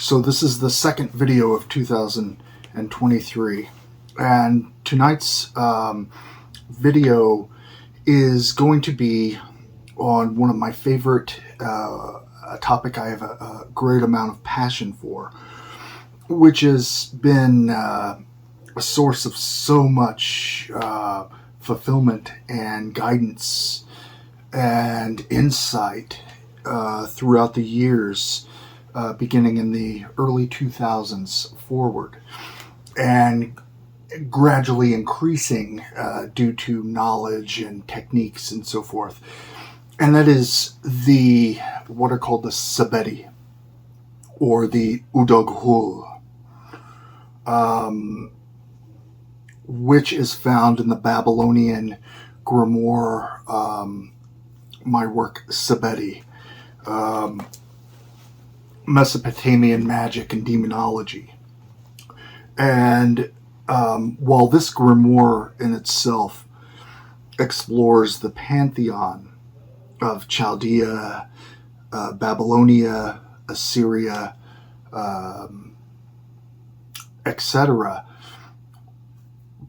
So this is the second video of 2023, and tonight's video is going to be on one of my favorite, a topic I have a great amount of passion for, which has been a source of so much fulfillment and guidance and insight throughout the years, beginning in the early 2000s forward, and gradually increasing due to knowledge and techniques and so forth. And that is what are called the SEBITTI, or the udug-hul, which is found in the Babylonian grimoire, my work SEBITTI, Mesopotamian magic and demonology. And while this grimoire in itself explores the pantheon of Chaldea, Babylonia, Assyria, etc.,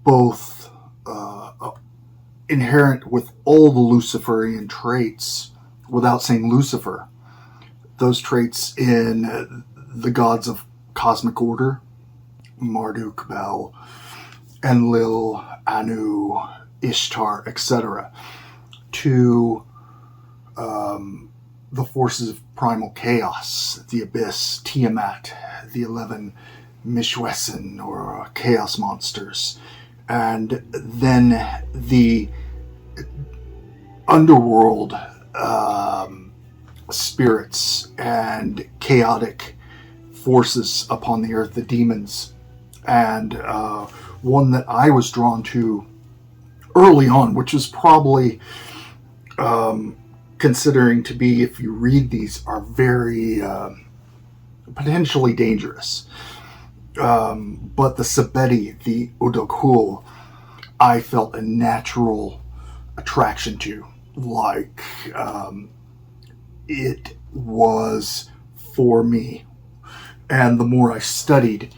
both inherent with all the Luciferian traits, without saying Lucifer, those traits in the gods of cosmic order, Marduk, Bel, Enlil, Anu, Ishtar, etc., to the forces of primal chaos, the abyss, Tiamat, the 11 Mishwesen, or chaos monsters, and then the underworld spirits and chaotic forces upon the earth, the demons. And one that I was drawn to early on, which was probably considering to be, if you read these, are very potentially dangerous. But the SEBITTI, the udug-hul, I felt a natural attraction to. Like, it was for me. And the more I studied,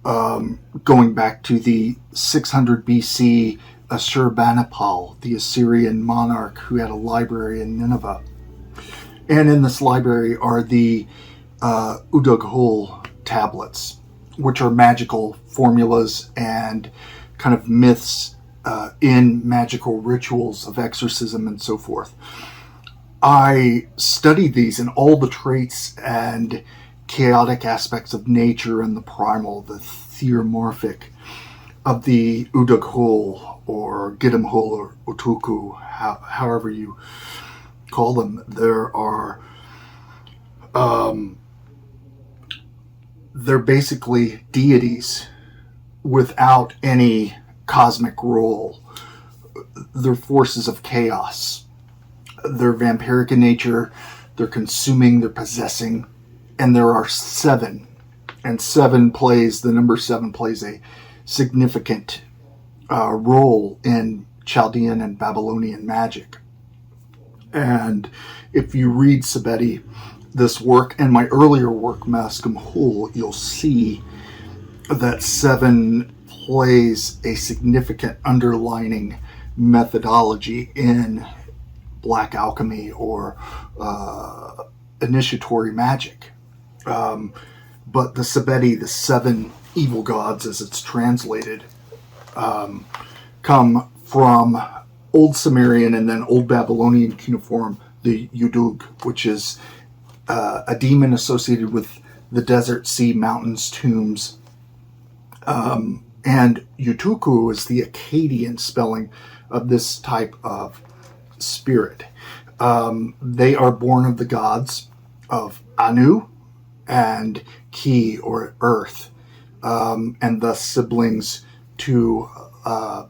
going back to the 600 BC Ashurbanipal, the Assyrian monarch who had a library in Nineveh. And in this library are the udug-hul tablets, which are magical formulas and kind of myths in magical rituals of exorcism and so forth. I studied these and all the traits and chaotic aspects of nature and the primal, the theomorphic of the udug-hul, or gidam-hul, or utuku, however you call them. There are they're basically deities without any cosmic role. They're forces of chaos. They're vampiric in nature, they're consuming, they're possessing, and there are 7. And the number 7 plays a significant role in Chaldean and Babylonian magic. And if you read SEBITTI, this work, and my earlier work, udug-hul, you'll see that 7 plays a significant underlining methodology in black alchemy or initiatory magic. But the SEBITTI, the 7 evil gods as it's translated, come from Old Sumerian and then Old Babylonian cuneiform, the udug, which is a demon associated with the desert, sea, mountains, tombs. And utuku is the Akkadian spelling of this type of spirit. They are born of the gods of Anu and Ki, or earth, and thus siblings to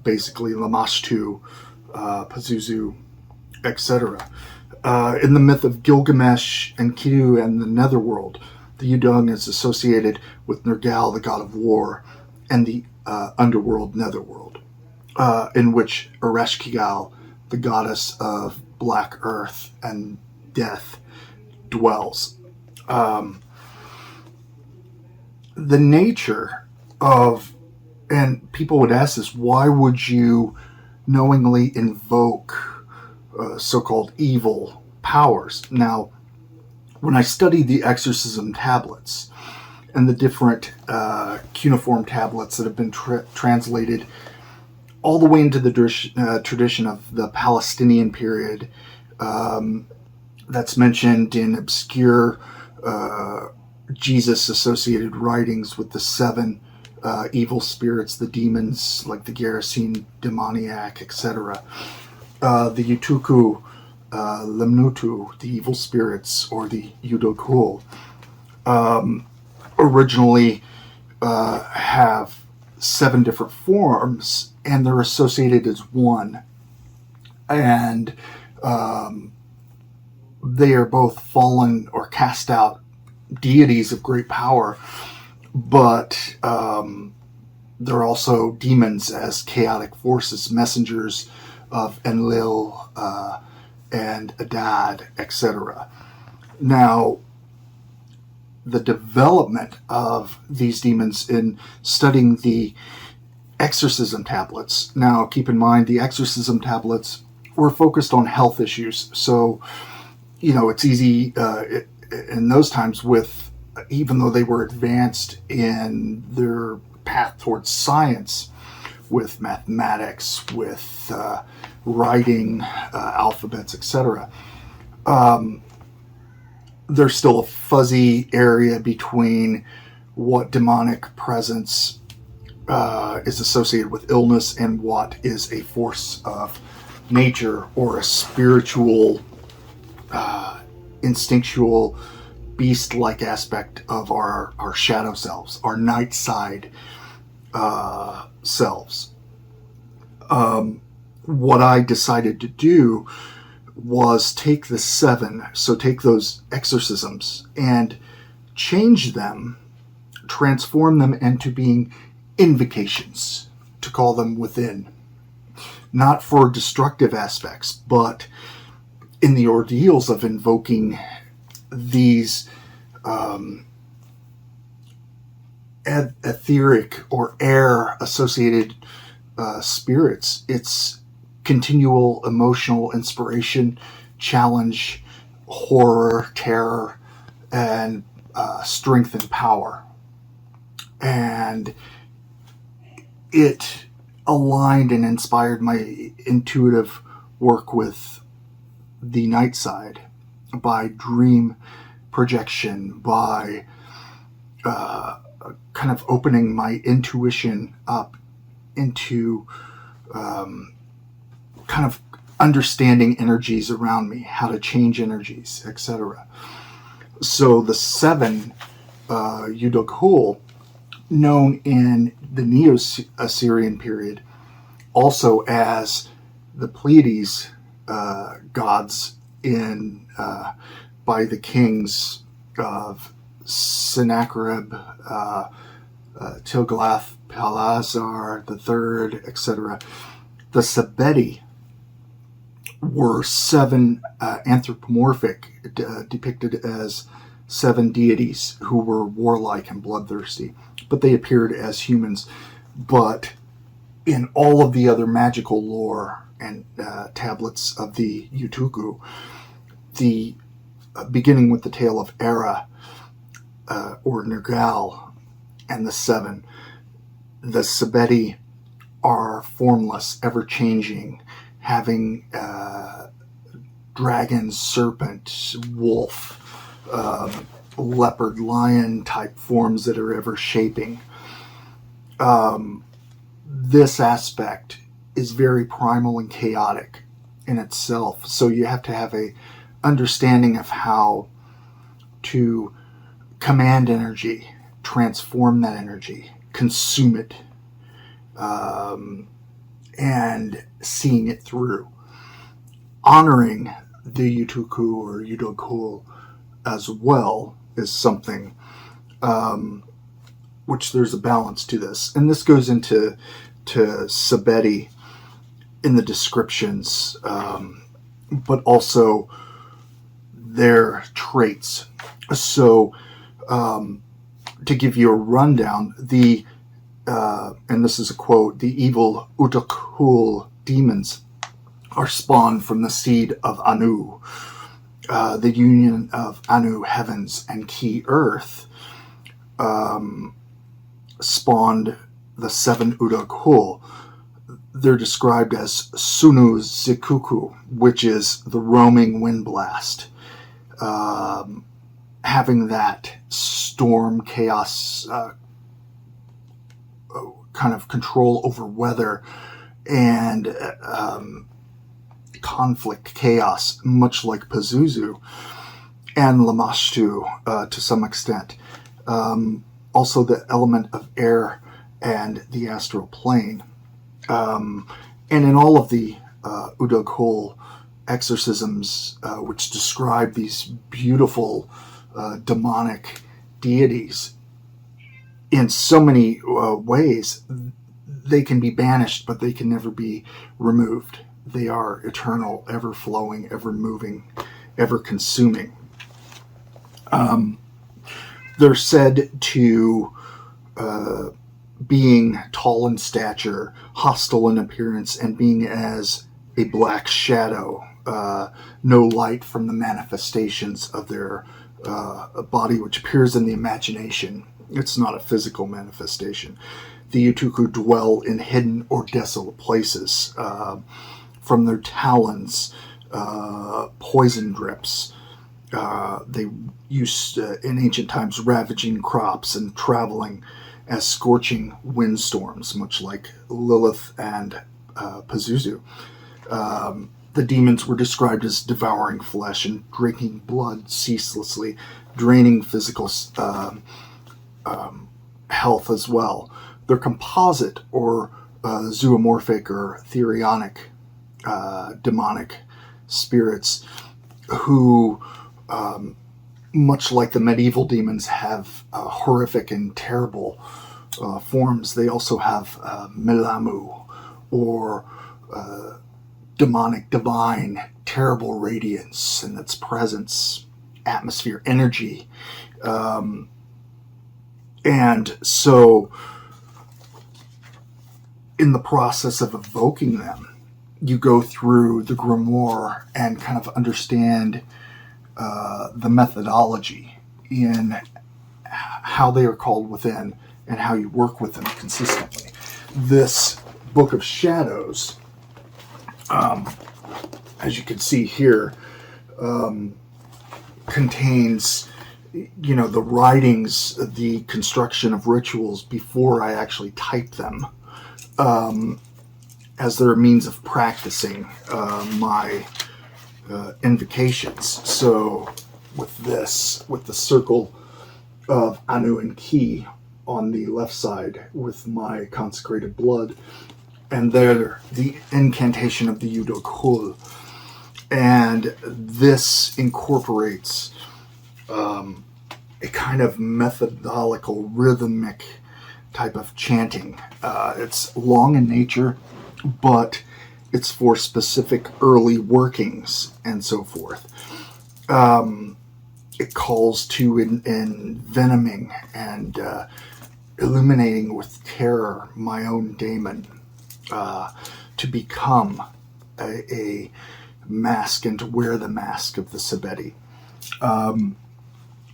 basically Lamashtu, Pazuzu, etc. In the myth of Gilgamesh and Kidu and the netherworld, the udug is associated with Nergal, the god of war, and the underworld netherworld, in which Ereshkigal, the goddess of black earth and death, dwells. the nature of, and people would ask this, why would you knowingly invoke so-called evil powers? Now, when I studied the exorcism tablets and the different cuneiform tablets that have been translated all the way into the tradition of the Palestinian period, that's mentioned in obscure Jesus-associated writings with the 7 evil spirits, the demons, like the Gerasene demoniac, etc. The Utuku, Lemnutu, the evil spirits, or the udug-hul, originally have 7 different forms, and they're associated as one. And they are both fallen or cast out deities of great power, but they're also demons as chaotic forces, messengers of Enlil and Adad, etc. Now, the development of these demons in studying the exorcism tablets. Now, keep in mind, the exorcism tablets were focused on health issues. So, it's easy in those times with, even though they were advanced in their path towards science, with mathematics, with writing, alphabets, etc. There's still a fuzzy area between what demonic presence is associated with illness and what is a force of nature or a spiritual, instinctual, beast-like aspect of our shadow selves, our night side selves. What I decided to do was take the 7, so take those exorcisms and change them, transform them into being invocations, to call them within. Not for destructive aspects, but in the ordeals of invoking these etheric or air-associated spirits, it's continual emotional inspiration, challenge, horror, terror, and strength and power. And it aligned and inspired my intuitive work with the night side by dream projection, by kind of opening my intuition up into kind of understanding energies around me, how to change energies, etc. So the 7 udug-hul, known in the Neo-Assyrian period also as the Pleiades gods in by the kings of Sennacherib, Tiglath-Pileser III, etc. The SEBITTI were 7 anthropomorphic, depicted as 7 deities who were warlike and bloodthirsty, but they appeared as humans. But in all of the other magical lore and tablets of the Utuku, the beginning with the tale of Era or Nergal and the 7, the SEBITTI are formless, ever-changing, having dragon, serpent, wolf, leopard, lion type forms that are ever shaping. This aspect is very primal and chaotic in itself. So you have to have a understanding of how to command energy, transform that energy, consume it, and seeing it through. Honoring the Utuku or udug-hul as well is something which there's a balance to this. And this goes into SEBITTI in the descriptions, but also their traits. So to give you a rundown, and this is a quote, the evil udug-hul demons are spawned from the seed of Anu, the union of Anu heavens and Ki earth, spawned the 7 udug-hul. They're described as Sunu Zikuku, which is the roaming wind blast, having that storm, chaos, kind of control over weather and conflict, chaos, much like Pazuzu and Lamashtu to some extent. Also the element of air and the astral plane. And in all of the udug-hul exorcisms, which describe these beautiful demonic deities, in so many ways, they can be banished, but they can never be removed. They are eternal, ever-flowing, ever-moving, ever-consuming. They're said to being tall in stature, hostile in appearance, and being as a black shadow, no light from the manifestations of their body, which appears in the imagination. It's not a physical manifestation. The Utuku dwell in hidden or desolate places. From their talons, poison drips. They used in ancient times ravaging crops and traveling as scorching windstorms, much like Lilith and Pazuzu. The demons were described as devouring flesh and drinking blood ceaselessly, draining physical health as well. They're composite or zoomorphic or therionic demonic spirits who, much like the medieval demons, have horrific and terrible forms. They also have melamu, or demonic, divine, terrible radiance and its presence, atmosphere, energy. And so in the process of evoking them, you go through the grimoire and kind of understand the methodology in how they are called within and how you work with them consistently. This Book of Shadows, as you can see here, contains, the writings, the construction of rituals before I actually type them, as their means of practicing my invocations. So with this, with the circle of Anu and Ki on the left side with my consecrated blood, and there the incantation of the udug-hul. And this incorporates a kind of methodical, rhythmic type of chanting. It's long in nature, but it's for specific early workings and so forth. It calls to envenoming and illuminating with terror my own daemon, to become a mask and to wear the mask of the SEBITTI.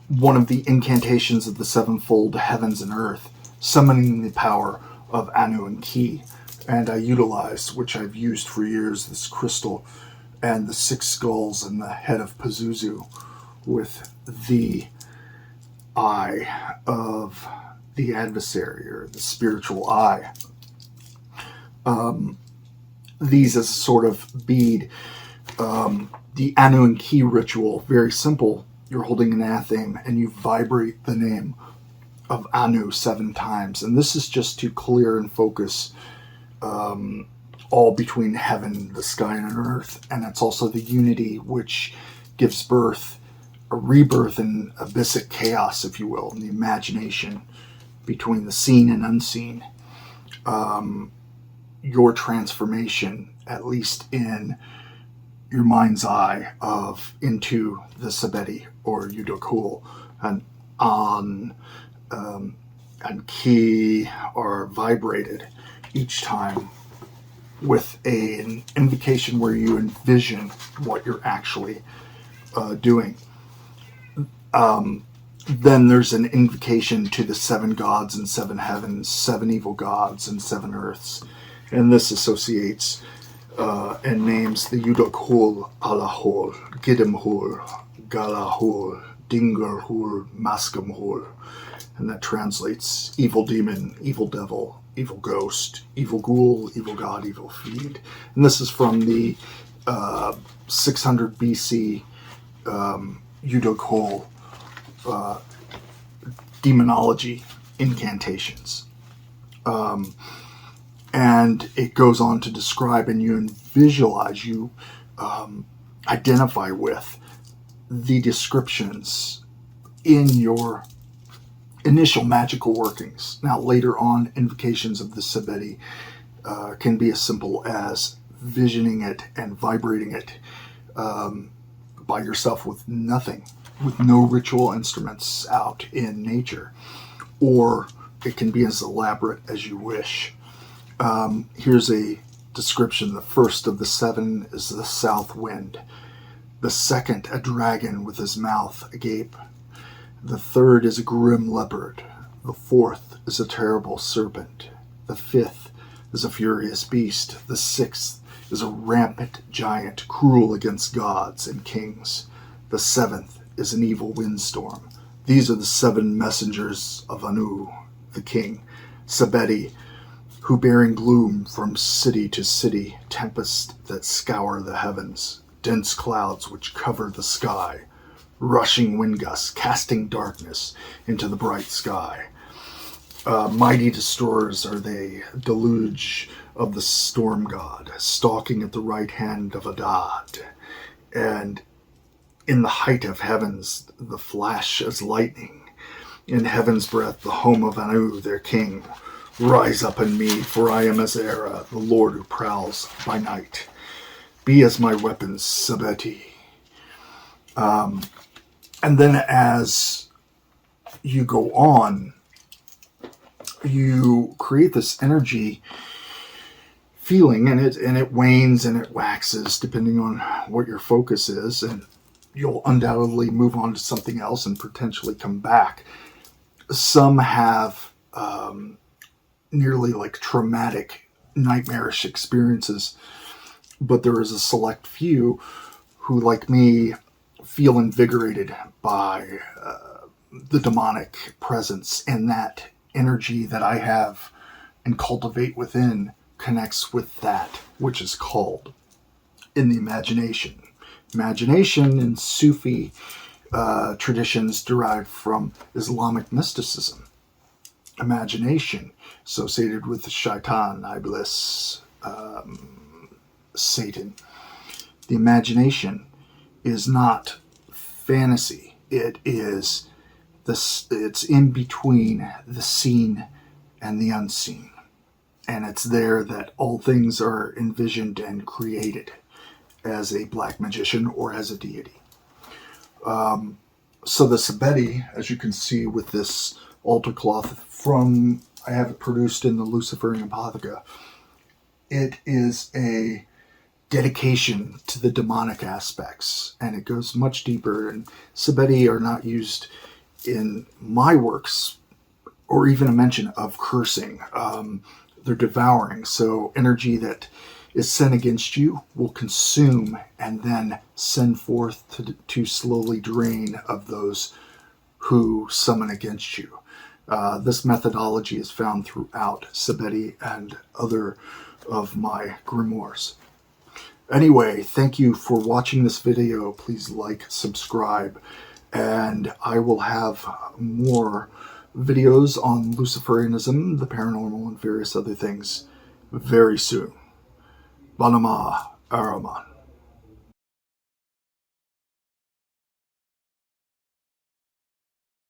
One of the incantations of the sevenfold heavens and earth, summoning the power of Anu and Ki. And I utilize, which I've used for years, this crystal and the 6 skulls and the head of Pazuzu with the eye of the adversary, or the spiritual eye. These as a sort of bead. The Anu and Ki ritual, very simple. You're holding an athame and you vibrate the name of Anu 7 times. And this is just to clear and focus all between heaven, the sky, and earth. And it's also the unity which gives birth, a rebirth in abyssic chaos, if you will, in the imagination between the seen and unseen. Your transformation, at least in your mind's eye, into the SEBITTI or udug-hul, and on and ki are vibrated each time with an invocation where you envision what you're actually doing. Then there's an invocation to the 7 gods and 7 heavens, 7 evil gods and 7 earths. And this associates and names the udug-hul, Allah-hul, Giddim-hul, Gala-hul, Dingur-hul, Maskum-hul. And that translates evil demon, evil devil, evil ghost, evil ghoul, evil god, evil fiend. And this is from the 600 BC udug-hul demonology incantations. And it goes on to describe, and you visualize, you identify with the descriptions in your initial magical workings. Now, later on, invocations of the SEBITTI can be as simple as visioning it and vibrating it by yourself with nothing, with no ritual instruments out in nature, or it can be as elaborate as you wish. Here's a description. The first of the 7 is the south wind. The second, a dragon with his mouth agape. The third is a grim leopard. The fourth is a terrible serpent. The fifth is a furious beast. The sixth is a rampant giant, cruel against gods and kings. The seventh is an evil windstorm. These are the 7 messengers of Anu, the king, SEBITTI, who bearing gloom from city to city, tempests that scour the heavens, dense clouds which cover the sky, rushing wind gusts, casting darkness into the bright sky. Mighty destroyers are they, deluge of the storm god, stalking at the right hand of Adad. And in the height of heavens, the flash as lightning. In heaven's breath, the home of Anu, their king. Rise up in me, for I am Azera, the Lord who prowls by night. Be as my weapons, SEBITTI. And then as you go on, you create this energy feeling, and it wanes and it waxes depending on what your focus is, and you'll undoubtedly move on to something else and potentially come back. Some have nearly like traumatic, nightmarish experiences, but there is a select few who, like me, feel invigorated by the demonic presence, and that energy that I have and cultivate within connects with that which is called in the imagination. Imagination in Sufi traditions derived from Islamic mysticism. Imagination associated with the shaitan, Iblis, Satan. The imagination is not fantasy. It is this. It's in between the seen and the unseen, and it's there that all things are envisioned and created as a black magician or as a deity. So the SEBITTI, as you can see with this altar cloth from, I have it produced in the Luciferian Apotheca, it is a dedication to the demonic aspects, and it goes much deeper, and SEBITTI are not used in my works or even a mention of cursing. They're devouring, so energy that is sent against you will consume and then send forth to slowly drain of those who summon against you. This methodology is found throughout SEBITTI and other of my grimoires. Anyway, thank you for watching this video. Please like, subscribe, and I will have more videos on Luciferianism, the paranormal, and various other things very soon. Banama Araman.